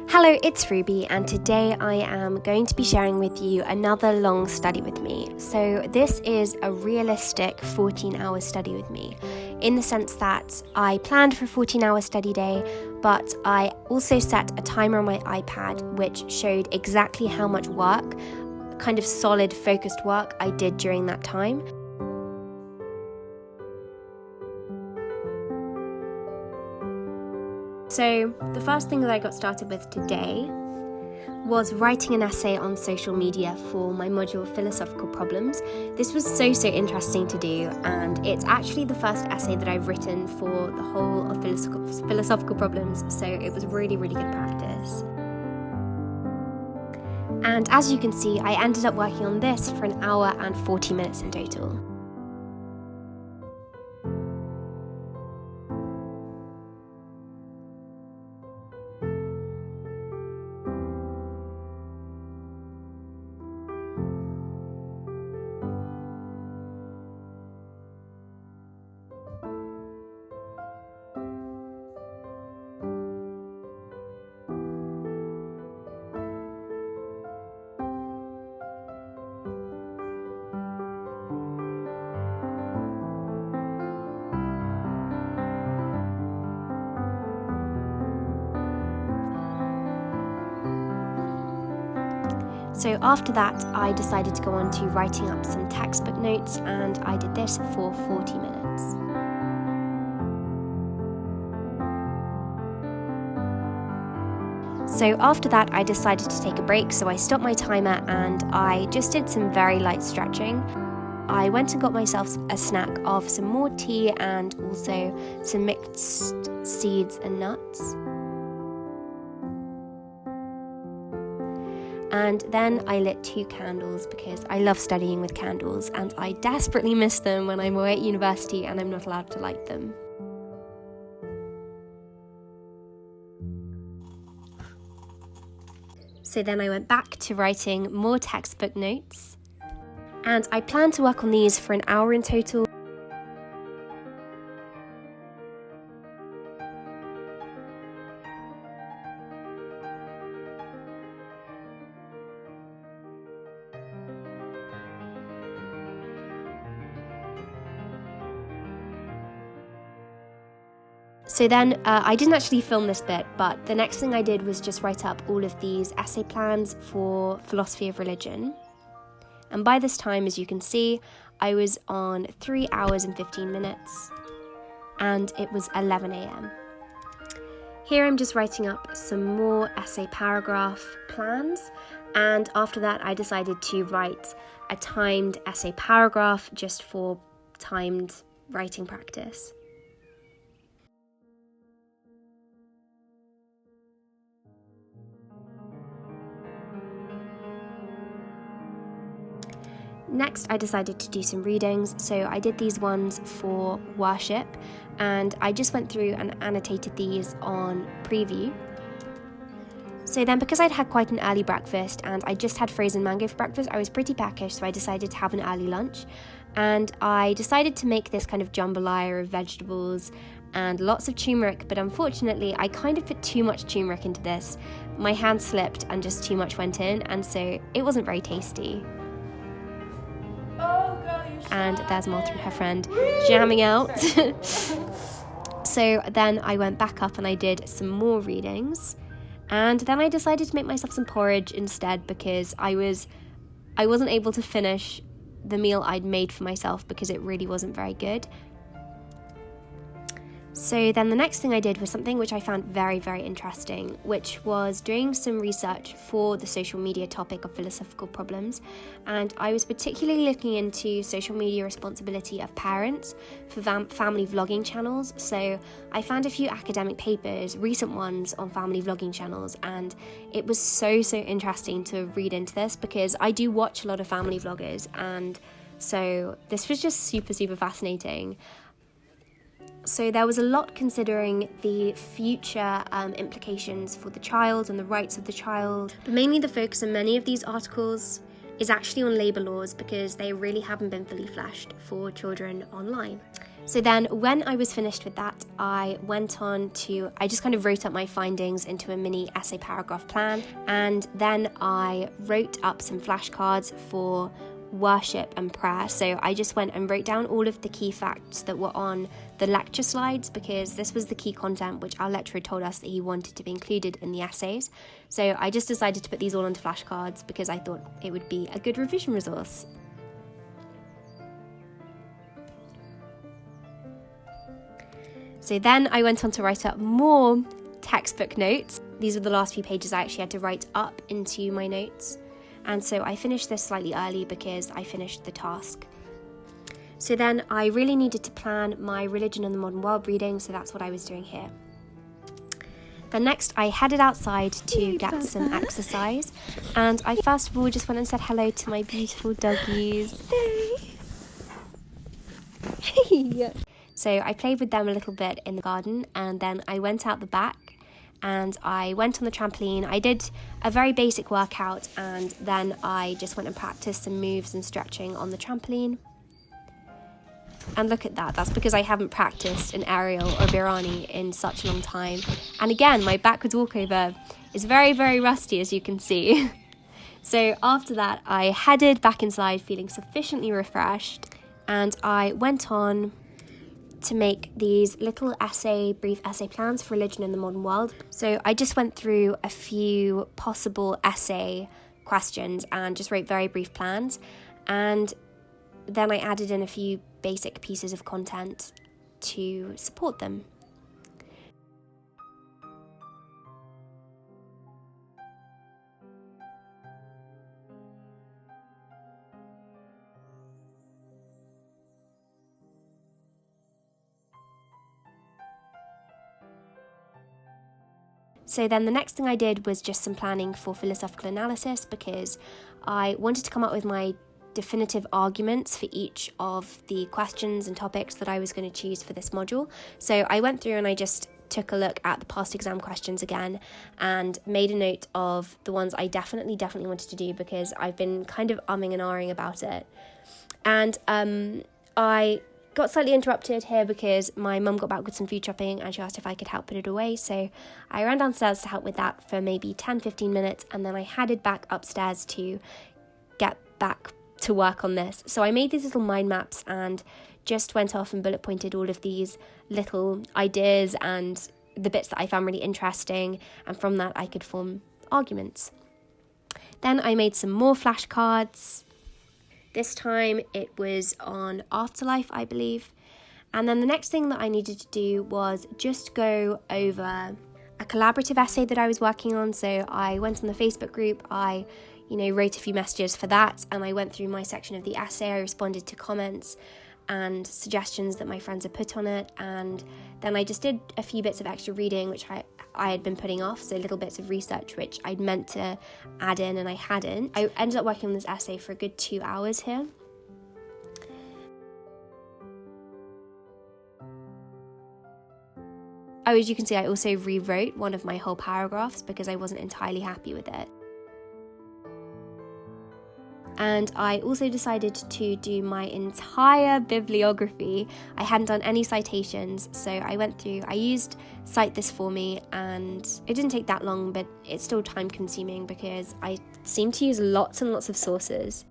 Hello, it's Ruby, and today I am going to be sharing with you another long study with me. So this is a realistic 14-hour study with me, in the sense that I planned for a 14-hour study day, but I also set a timer on my iPad which showed exactly how much work, kind of solid focused work, I did during that time. So the first thing that I got started with today was writing an essay on social media for my module Philosophical Problems. This was so interesting to do, and it's actually the first essay that I've written for the whole of Philosophical Problems, so it was really good practice. And as you can see, I ended up working on this for an hour and 40 minutes in total. So after that, I decided to go on to writing up some textbook notes, and I did this for 40 minutes. So after that, I decided to take a break, so I stopped my timer and I just did some very light stretching. I went and got myself a snack of some more tea and also some mixed seeds and nuts. And then I lit 2 candles because I love studying with candles and I desperately miss them when I'm away at university and I'm not allowed to light them. So then I went back to writing more textbook notes, and I plan to work on these for an hour in total. So then I didn't actually film this bit, but the next thing I did was just write up all of these essay plans for philosophy of religion. And by this time, as you can see, I was on 3 hours and 15 minutes, and it was 11 a.m. Here I'm just writing up some more essay paragraph plans, and after that I decided to write a timed essay paragraph just for timed writing practice. Next, I decided to do some readings, so I did these ones for worship, and I just went through and annotated these on preview. So then, because I'd had quite an early breakfast and I just had frozen mango for breakfast, I was pretty peckish, so I decided to have an early lunch, and I decided to make this kind of jambalaya of vegetables and lots of turmeric, but unfortunately I kind of put too much turmeric into this. My hand slipped and just too much went in, and so it wasn't very tasty. And there's Martha and her friend jamming out. So then I went back up and I did some more readings, and then I decided to make myself some porridge instead because I wasn't able to finish the meal I'd made for myself because it really wasn't very good. So then the next thing I did was something which I found very interesting, which was doing some research for the social media topic of philosophical problems, and I was particularly looking into social media responsibility of parents for family vlogging channels. So I found a few academic papers, recent ones, on family vlogging channels, and it was so interesting to read into this because I do watch a lot of family vloggers, and so this was just super fascinating. So there was a lot considering the future implications for the child and the rights of the child. But mainly the focus in many of these articles is actually on labour laws because they really haven't been fully fleshed for children online. So then when I was finished with that, I just kind of wrote up my findings into a mini essay paragraph plan, and then I wrote up some flashcards for worship and prayer. So I just went and wrote down all of the key facts that were on the lecture slides, because this was the key content which our lecturer told us that he wanted to be included in the essays. So I just decided to put these all onto flashcards because I thought it would be a good revision resource. So then I went on to write up more textbook notes. These were the last few pages I actually had to write up into my notes. And so I finished this slightly early because I finished the task. So then I really needed to plan my religion and the modern world reading, so that's what I was doing here. Then next I headed outside to get some exercise, and I first of all just went and said hello to my beautiful doggies. Hey! So I played with them a little bit in the garden, and then I went out the back and I went on the trampoline. I did a very basic workout, and then I just went and practiced some moves and stretching on the trampoline. And look at that, that's because I haven't practiced an aerial or Birani in such a long time. And again, my backwards walkover is very, very rusty, as you can see. So after that, I headed back inside feeling sufficiently refreshed, and I went on to make these little brief essay plans for religion in the modern world. So I just went through a few possible essay questions and just wrote very brief plans. And then I added in a few basic pieces of content to support them. So then the next thing I did was just some planning for philosophical analysis, because I wanted to come up with my definitive arguments for each of the questions and topics that I was going to choose for this module. So I went through and I just took a look at the past exam questions again and made a note of the ones I definitely wanted to do, because I've been kind of umming and ahhing about it. And I got slightly interrupted here because my mum got back with some food shopping and she asked if I could help put it away. So I ran downstairs to help with that for maybe 10-15 minutes, and then I headed back upstairs to get back to work on this. So I made these little mind maps and just went off and bullet pointed all of these little ideas and the bits that I found really interesting, and from that I could form arguments. Then I made some more flashcards. This time it was on afterlife, I believe. And then the next thing that I needed to do was just go over a collaborative essay that I was working on. So I went on the Facebook group, I wrote a few messages for that, and I went through my section of the essay. I responded to comments and suggestions that my friends had put on it, and then I just did a few bits of extra reading which I had been putting off, so little bits of research which I'd meant to add in and I hadn't. I ended up working on this essay for a good 2 hours here. Oh, as you can see, I also rewrote one of my whole paragraphs because I wasn't entirely happy with it. And I also decided to do my entire bibliography. I hadn't done any citations, so I went through, I used Cite This For Me, and it didn't take that long, but it's still time consuming because I seem to use lots and lots of sources.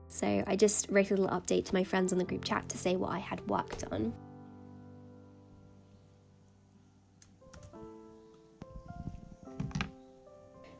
So I just wrote a little update to my friends on the group chat to say what I had worked on.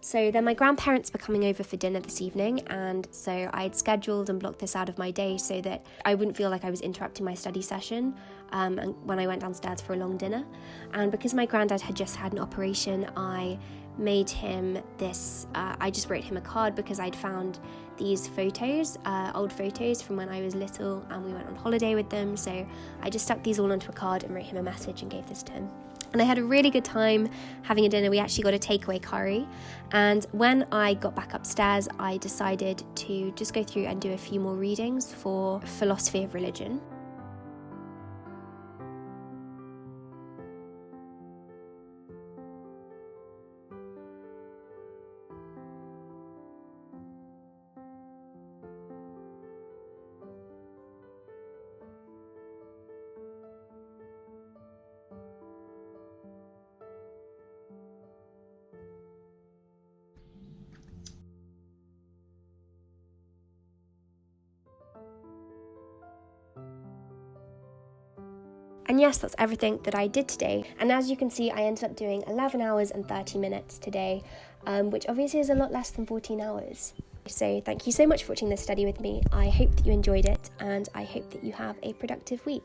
So then my grandparents were coming over for dinner this evening, and so I'd scheduled and blocked this out of my day so that I wouldn't feel like I was interrupting my study session and when I went downstairs for a long dinner. And because my granddad had just had an operation, I made him this, I just wrote him a card because I'd found these photos, old photos from when I was little, and we went on holiday with them. So I just stuck these all onto a card and wrote him a message and gave this to him. And I had a really good time having a dinner. We actually got a takeaway curry. And when I got back upstairs, I decided to just go through and do a few more readings for philosophy of religion. And yes, that's everything that I did today. And as you can see, I ended up doing 11 hours and 30 minutes today, which obviously is a lot less than 14 hours. So thank you so much for watching this study with me. I hope that you enjoyed it, and I hope that you have a productive week.